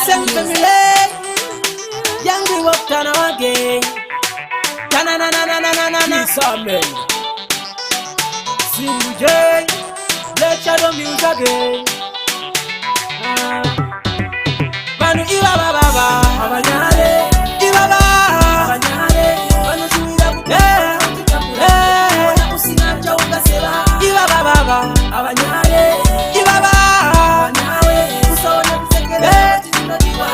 Same family. Young we walk down again. Na na na na na na na na. Amen. CJ, let shadow music again. Manu iwa baba, abanyale, iwa baba, abanyale. Manu suira kutera, wana usina chauka seba. Iwa baba, abanyale, iwa baba, abanyale. Usone kusekele, tinodiwa.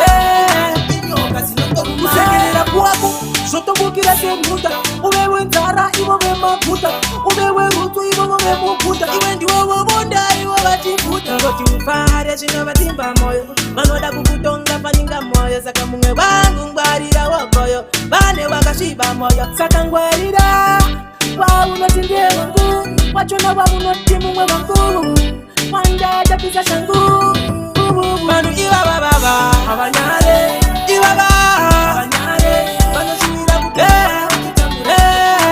Inyoka sinotouma. Kusekele kuwaku, sotobukira semuta. Umewe nzara, iwe makuta. Umewe rutu, iwe mukuta. Iwe ndiwe wabonda, iwe batifuta. Goti ufare, zino batimba moyo. Manoda kukutonga paninga moyo. Saka munge wangu ngwarira wakoyo. Bane wakashiba moyo. Saka ngwarira wawunotinde wangu. Wachona wawunoti mwe wangu. Wanda japisa shangu. Manu iwa baba, abanyale, iwa baba, abanyale. Manu suira kutera,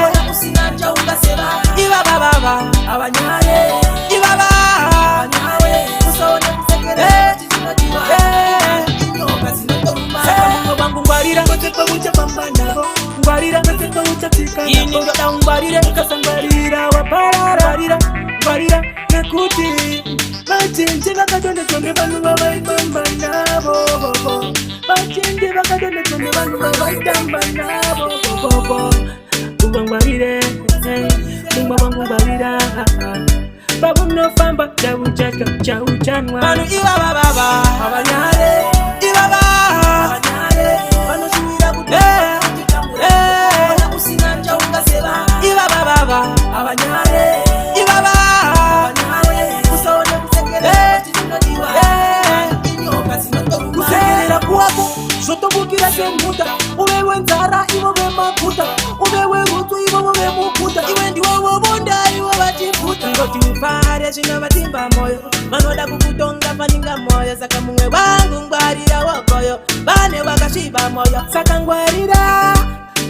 wana usina chauka seba. Iwa baba, abanyale, iwa baba, abanyale. Usone kusekele, tinodiwa. Inyoka sinotouma. Saka mungo wangu ngwarira, kotepa ucha pambanabo. Ngwarira, kotepa ucha tika. Ini ndoda ngwarira, kasa ngwarira, waparara. Ngwarira, ngwarira, nekuti. Bachinje bakadonde tonde banu babaitamba nabo. Bachinje bakadonde tonde banu babaitamba nabo. Ngwarire, ngwarira. Babu no famba, chau chanwa. Manu iwa baba, abanyale, iwa baba, abanyale. Manu suira kutera, wana usina chauka seba. Iwa baba, abanyale, iwa baba, abanyale. Usone kusekele, tinodiwa. Inyoka sinotouma. Kusekele kuwaku, sotobukira semuta. Umewe nzara, iwe makuta. Umewe rutu, iwe mukuta. Iwe ndiwe wabonda, iwe batifuta. Goti ufare, zino batimba moyo. Manoda kukutonga paninga moyo. Saka munge wangu ngwarira wakoyo. Bane wakashiba moyo. Saka ngwarira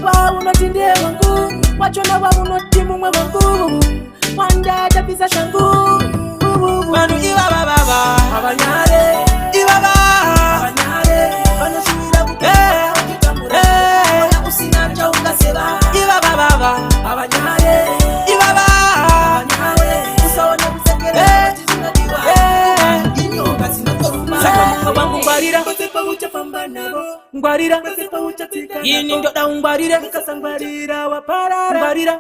wawunotinde wangu. Wachona wawunoti mwe wangu. Wanda japisa shangu. Manu iwa baba, abanyale, iwa baba, abanyale. Manu suira kutera, wana usina chauka seba. Iwa baba, abanyale, iwa baba, abanyale. Usone kusekele, tinodiwa. Inyoka sinotouma. Saka mungo wangu ngwarira, kotepa ucha pambanabo. Ngwarira, kotepa ucha tika. Ini ndoda ngwarira, kasa ngwarira, waparara. Ngwarira.